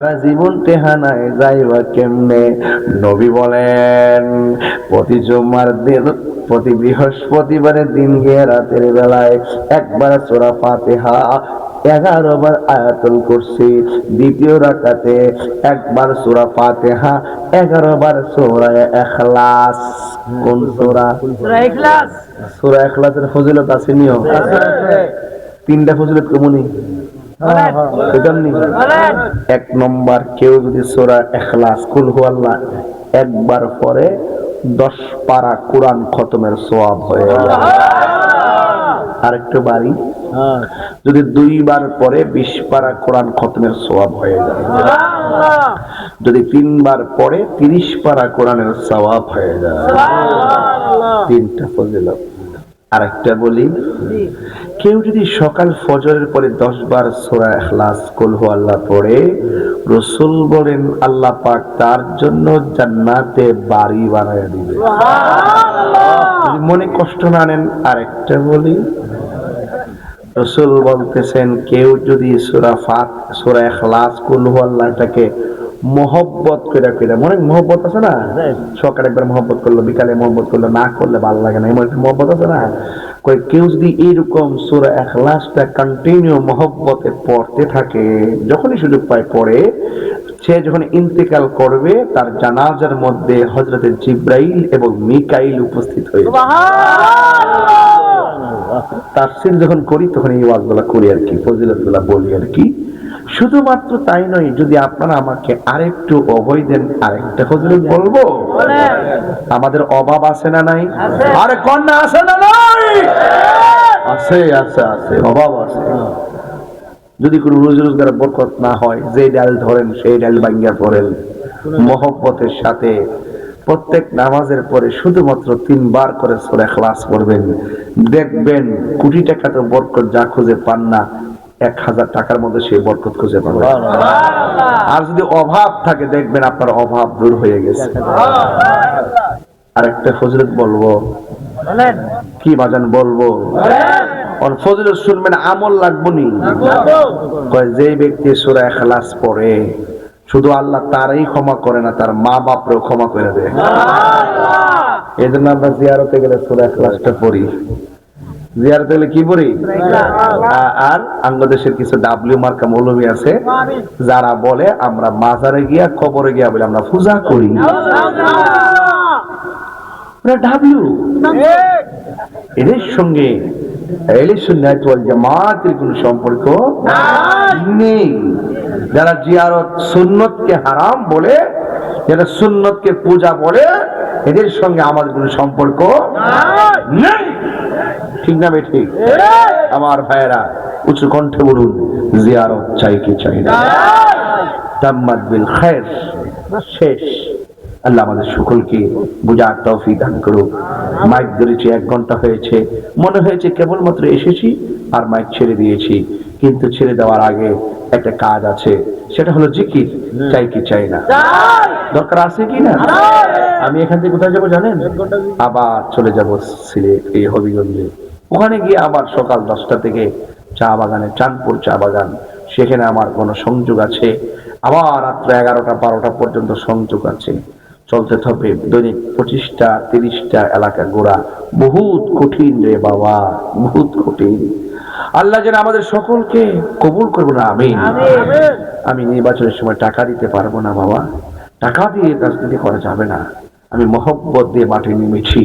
জীবন টেহানায় যাইবা কেমনে। নবী বলেন প্রতি জুমার দিন, প্রতি বৃহস্পতিবারের দিন গিয়ে রাতের বেলায় একবার সূরা ফাতিহা 11 বার আয়াতুল কুরসি, দ্বিতীয় রাকাতে একবার সূরা ফাতিহা 11 বার সূরা ইখলাস। কোন সূরা? সূরা ইখলাস। সূরা ইখলাসের ফজিলত আছে নিও? তিনটা ফজিলত কেমনই এক নম্বর, কেউ যদি সূরা ইখলাস কুল হুয়াল্লাহ একবার পরে 10 পারা কোরআন খতমের সওয়াব হয়ে যায়। আরেকটু বাড়ি, যদি 2 বার পরে 20 পারা কোরআন খতমের সওয়াব হয়ে যায়। যদি 3 বার পরে 30 পারা কোরআনের সওয়াব হয়ে যায়। তিনটা ফজিলত। আরেকটা বলি, কেউ যদি সকাল ফজরের পরে 10 বার সূরা ইখলাস কুল হুয়াল্লাহ পড়ে, রাসূল বলেন আল্লাহ পাক তার জন্য জান্নাতে বাড়ি বানায় দিবে। যদি মনে কষ্ট না নেন আরেকটা বলি, রাসূল বলতেছেন কেউ যদি সূরা ইখলাস কুল হুয়াল্লাহটাকে মহব্বত করে মনে মহব্বত আছে না, সকালে একবার মহব্বত করলো, বিকালে মহব্বত করলো, না করলে ভালো লাগে না, এমন একটা মহব্বত আছে না। কেউ যদি এইরকম সূরা ইখলাসটা কন্টিনিউ মহব্বতে পড়তে থাকে, যখনই সুযোগ পায় পড়ে, সে যখন ইন্তেকাল করবে তার জানাজার মধ্যে হযরতে জিবরাইল এবং মিকাইল উপস্থিত হয়ে তাফসীর যখন করি তখন এই ওয়াজগুলো করি আর কি, ফজিলতগুলো বলি আর কি। শুধুমাত্র তাই নয়, যদি আপনারা আমাকে আরেকটু অভয় দেন আরেকটা ফজিলত বলবো। আমাদের অভাব আছে না নাই? আরে কন্যা আছে না নাই? আছে আছে আছে, অভাব আছে। যদি কোনো রোজি রোজগারের বরকত না হয়, যে ডাল ধরেন সেই ডাল ভাঙ্গিয়া পড়েন, মহব্বতের সাথে প্রত্যেক নামাজের পরে শুধুমাত্র 3 বার করে সূরা ইখলাস পড়বেন, দেখবেন কোটি টাকা তো বরকত যা খুঁজে পান না, 1000 টাকার মধ্যে সেই বরকত খুঁজে পাবেন। আর যদি অভাব থাকে দেখবেন আপনার অভাব দূর হয়ে গেছে। আরেকটা ফজিলত বলবো, কি বাজান বলবো? ফজিলত শুনবেন, আমল লাগবো নি। যে ব্যক্তি সূরা ইখলাস পড়ে শুধু আল্লাহ তারই ক্ষমা করে না, তার মা বাপরেও ক্ষমা করে দেয়। এই জন্য আমরা জিয়ারতে গেলে সূরা ইখলাসটা পড়ি। জিয়ারতে গেলে কি পড়ি? আর বাংলাদেশের কিছু ডাব্লিউ মার্কা মৌলবী আছে যারা বলে আমরা মাজারে গিয়া কবরে গিয়া বলে আমরা পূজা করি। ডাব্লিউ এদের সঙ্গে আহলে সুন্নাত ওয়াল জামাতের কোনো সম্পর্ক নেই। যারা জিয়ারত সুন্নতকে হারাম বলে, যারা সুন্নতকে পূজা বলে, এদের সঙ্গে আমাদের কোনো সম্পর্ক নেই। ঠিক না ঠিক? আমার ভাইয়েরা উচ্চ কণ্ঠে বলুন, জিয়ারত চাই কি চাই না? তাম্মাত বিল খায়র। শেষ। আল্লাহ আমাদের সকলকে বুঝার তৌফিক দান করুক। মাইক ধরেছি 1 ঘন্টা হয়েছে, মনে হয়েছে কেবলমাত্র এসেছি আর মাইক ছেড়ে দিয়েছি, কিন্তু ছেড়ে দেওয়ার আগে একটা কাজ আছে, সেটা হলো জিকির। চাই কি চাই না? দরকার আছে কি না? আমি এখান থেকে কোথায় যাবো জানেন? আবার চলে যাব সিলেট, এই হবিগঞ্জে। ওখানে গিয়ে আবার সকাল 10টা থেকে চা বাগানে, চাঁদপুর চা বাগান, সেখানে আমার কোনো সংযোগ আছে। আবার রাত্র 11টা 12টা পর্যন্ত সংযোগ আছে। চলতে থাকবে দৈনিক 25টা 30টা এলাকা ঘোরা। বহুত কঠিন রে বাবা, বহুত কঠিন। আল্লাহ যেন আমাদের সকলকে কবুল করবো না, আমিন। আমি নির্বাচনের সময় টাকা দিতে পারবো না বাবা, টাকা দিয়ে রাজনীতি করা যাবে না। আমি মহব্বত দিয়ে মাঠে নেমেছি,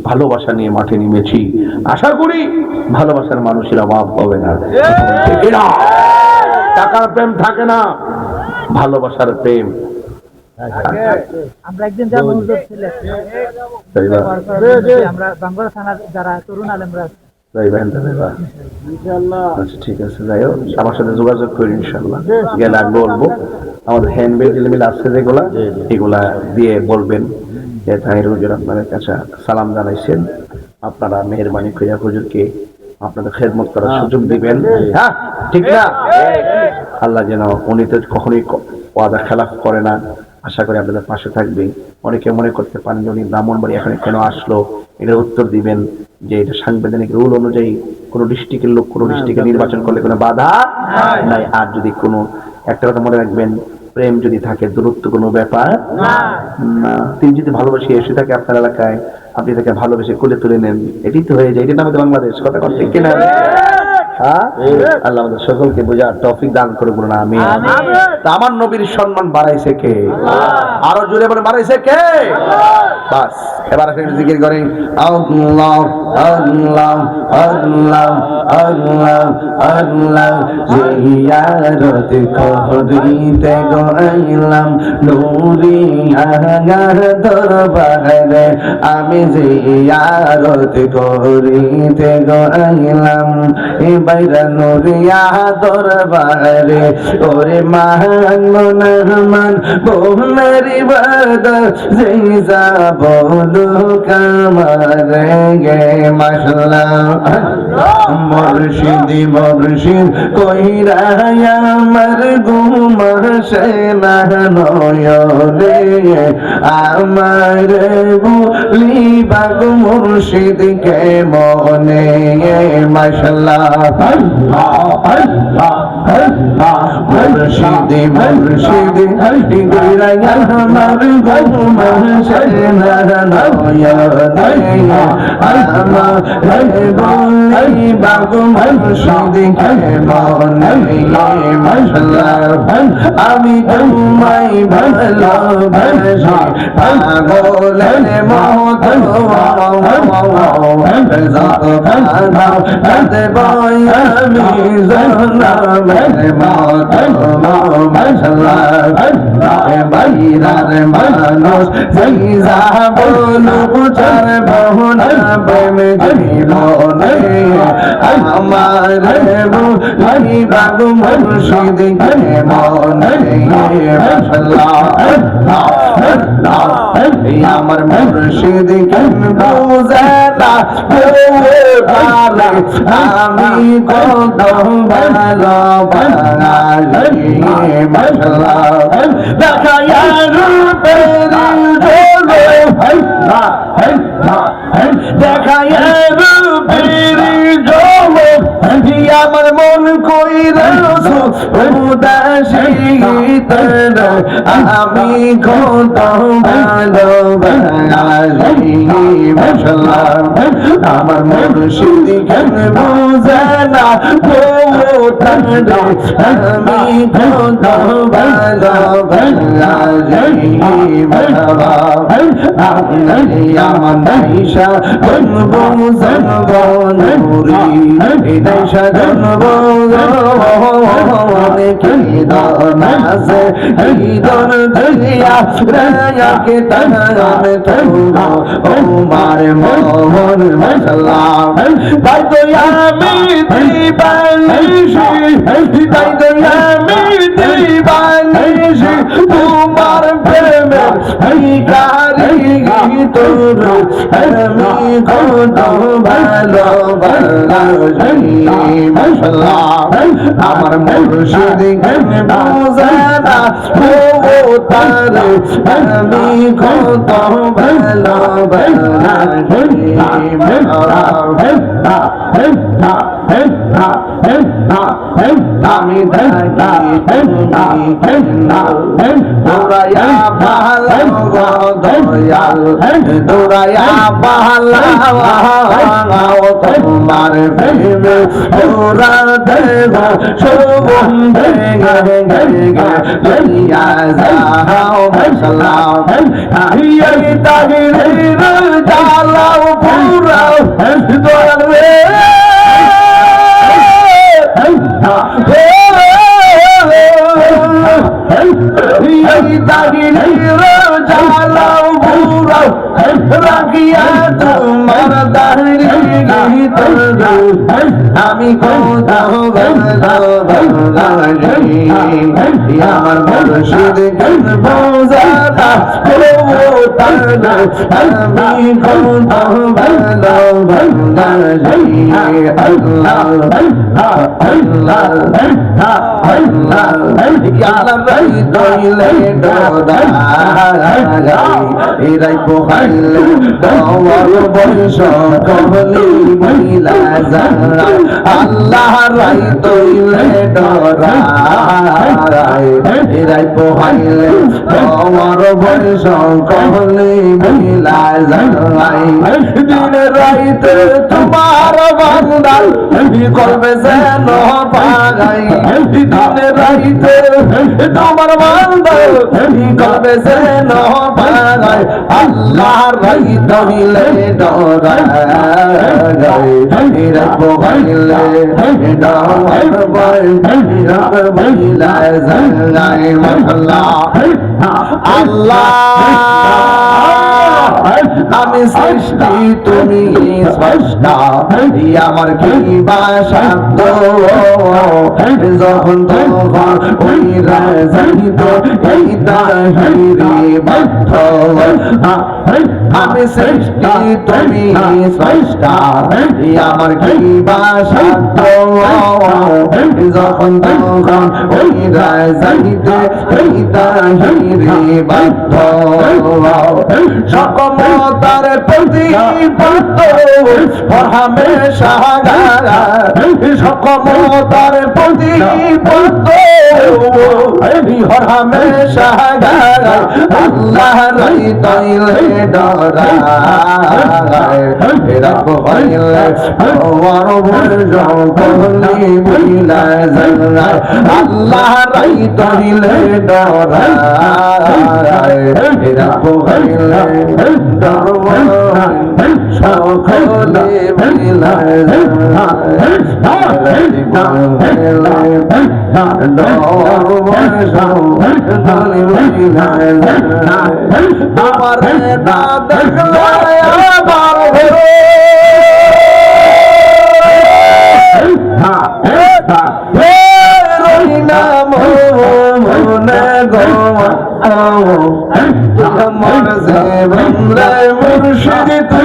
ভালোবাসা নিয়ে মাঠে নেমেছি। আশা করি ভালোবাসার মানুষের অভাব হবে না। টাকার প্রেম থাকে না, ভালোবাসার প্রেম। আমরা একদিন যাবো সিলেট, আমরা বাঙ্গুরা থানার যারা তরুণ আলেমরা ঠিক আছে, যাই হোক আমার সাথে যোগাযোগ করি, ইনশাল্লাহ গেলে আগে বলবো। আমাদের হ্যান্ডবিল টেলিমিল আছে যেগুলা, এগুলা দিয়ে বলবেন যে তাহির হুজুর আপনাদের কাছে সালাম জানাইছেন, আপনারা মেহেরবানি কইরা হুজুরকে আপনাদের খেদমত করার সুযোগ দিবেন। হ্যাঁ ঠিক না? আল্লাহ যেন, উনি তো কখনোই ওয়াদা খেলাফ করে না। আশা করি আপনাদের পাশে থাকবে। অনেকে মনে করতে পারেন যে উনি ব্রাহ্মণবাড়ি এখানে কেন আসলো, এটার উত্তর দিবেন যে এটা সাংবিধানিক রুল অনুযায়ী কোন ডিস্ট্রিক্টের লোক কোন ডিস্ট্রিক্টে নির্বাচন করলে কোনো বাধা নাই। আর যদি কোনো একটা কথা মনে রাখবেন, প্রেম যদি থাকে দূরত্ব কোনো ব্যাপার না না। তিনি যদি ভালোবাসি এসে থাকে আপনার এলাকায়, আপনি তাকে ভালোবেসে কোলে তুলে নেন, এটাই তো হয়ে যায়। এটা আমাদের বাংলাদেশ, কথা কথা ঠিক কিনা? হ্যাঁ, আল্লাহ আমাদের সকলকে বোঝার তৌফিক দান করে বলুন আমিন। তা আমার নবীর সম্মান বাড়াইছে কে? আরো জোরে বলে বাড়াইছে কে? বাস এবার আপনি জিকির করেন আল্লাহ আল্লাহ আল্লাহ আল্লাহ আল্লাহ। জিয়ারত করিতে গেলাম নূরি আগার দরবারে, আমি জিয়ারত করিতে গেলাম এ বাইরা নূরিয়া দরবারে। ওরে মান মন বোনারি বাদা যেই যাব কামারে গে মাশাআল্লাহ। মুর্শিদি মুর্শিদ কইরা আমার ঘুম আসে না নয়নে, আমার বলিবা গো মুর্শিদ কে মনে মাশাআল্লাহ। মুর্শিদি মুর্শিদি কইরা আমার ঘুম আসে না নয়নে, আমার বলিবা গো মুর্শিদ কে মনে মাশাআল্লাহ। আমি তোমায় ভালোবাসি পাগলের মতো, যত কাঁদাও কাঁদবই আমি জনমের মতো মাশাআল্লাহ। বাইরার মানুষ যেই যাব লুচার বহুনা প্রেম জীবনে, আমার বলিবা গো মুর্শিদ কে মনে মাশাআল্লাহ। আমার মুর্শিদ কে বুঝে না আমি কত ভালোবাসি মাশাআল্লাহ। দেখায়া রূপের ঝলকে, দেখায়া রূপের ঝলকে আমার মন কইরাছো উদাসী, আমি কত ভালোবাসি মাশাআল্লাহ। আমার মুর্শিদ কে বুঝে না আমি কত ভালোবাসি মাশাআল্লাহ। আমার নাইশা জন্ম নুরি নাইশা জন্ম কি দানাসে ঈদন দিয়া রায়াকে তানামে তুলো ও মার মোহন মাশাআল্লাহ। তাই তো আমি দিবানিশি, তাই তো আমি দিবানিশি তোমার প্রেমে ভিখারি তোর আমি কত ভালোবাসি মাশাআল্লাহ। আমার মুর্শিদ কে বুঝে না তারে আমি কত ভালোবাসি আমি থাকি দৌড়াইয়া পাহালা দয়াল, দৌড়াইয়া পাহালা তোমার প্রেমে ওরা দেব শোভন ভেঙে ভেঙে লইয়া যাও মাশাআল্লাহ। এই তাহিরের জ্বালাও পুরাও দয়াল রে, এই তাহিরের জ্বালাও পুরাও রাখিয়া তোমার দাঁড়ি আমি কোথাও ভালোবাসি আমার মুর্শিদ কে বুঝে না আমি কোথাও ভালোবাসি আল্লাহ আল্লাহ আল্লাহ ইয়া রাই দইলে ডরাই এরাই পোহাইলে তোমার বংশ কহলি মহিলা যায় আল্লাহ রাই দইলে ডরাই এরাই পোহাইলে তোমার বংশ কহলি মহিলা যায় দিন রাইতে তোমার বান্দার করবে যেন পাগাই দিন রাইতে তোমার বান্দার করবে যেন পাগাই আল্লাহ রাই দইলে ডরাই এরা পোহাইলে তোমার বংশ মহিলা যায় আল্লাহ আমি সৃষ্টি তুমি স্রষ্টা আমার কি বাসান্ত যখন তখন ওই রাজাইত এই তাহিরে বাধ্য আমি সৃষ্টি তুমি স্রষ্টা আমার কি বাসান্ত যখন তখন ওই রাজাইত এই তাহিরে বাধ্য সকমতার প্রতি পাত্র পরহামে সাহাগা সকমতার প্রতি পাত্র হরহামে সাহাগা আল্লাহ রাই তাইলে ডরাই এরা কইলে ওর বর্জ কলি বইলা যায় আল্লাহ রাই তাইলে ডরাই এরা কইলে সকলে মিলায় আমার আমার জীবনে মুর্শিদ তু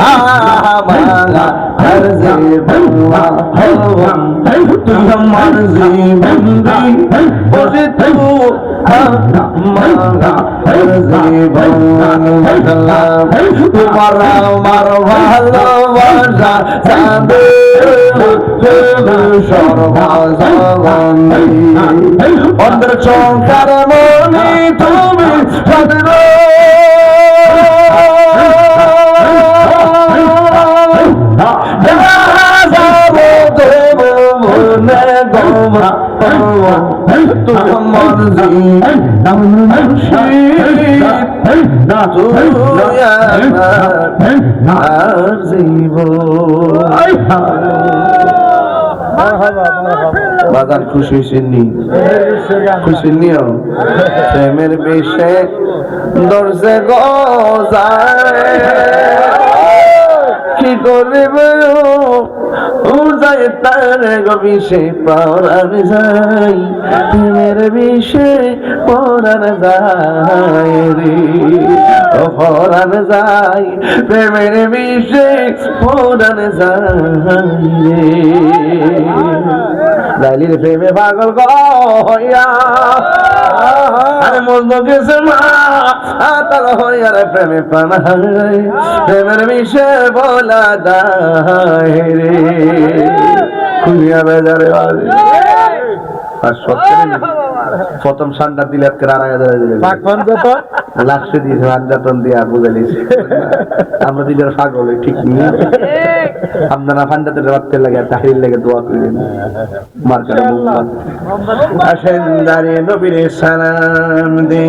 আমারা হর জীবনवा তুই আমার জীবন দি বসে তু আমারা হর জীবন তোমার আমার ভালোবাসা সাদে সর্বজগন্নী অন্তর চৌকার মনি তুমি সাদর তোমার বাজার খুশি হয়েছেননি খুশি নিও প্রেমের বেশে দর্শে গজায় কি করব যাই তার গবিষে পরাণ যাই প্রেমের বিষে পরাণ যায় রে পরাণ যায় প্রেমের বিষে পরাণ যায় রে লাইলি রে প্রেমে পাগল গয়া আরে মজনু গেছে মা তার হইয়া রে প্রেমে পানাই প্রেমের বিষে বলা দায় রে খুঁজিয়া বেজারে বাজে আর সত্যি প্রথম সান্ডা দিলে আজকে 8,000 দিলে লাস্টে দিয়েছে আঞ্জাতন দিয়া বুঝালিস আমরা দিলের পাগল ঠিক নিয়ে আপনারা ফান্ডাতে রাখতে লাগে তাহির লেগে দোয়া করেন মার্কার মুখ আসেন দাঁড়িয়ে নবীর সালাম দে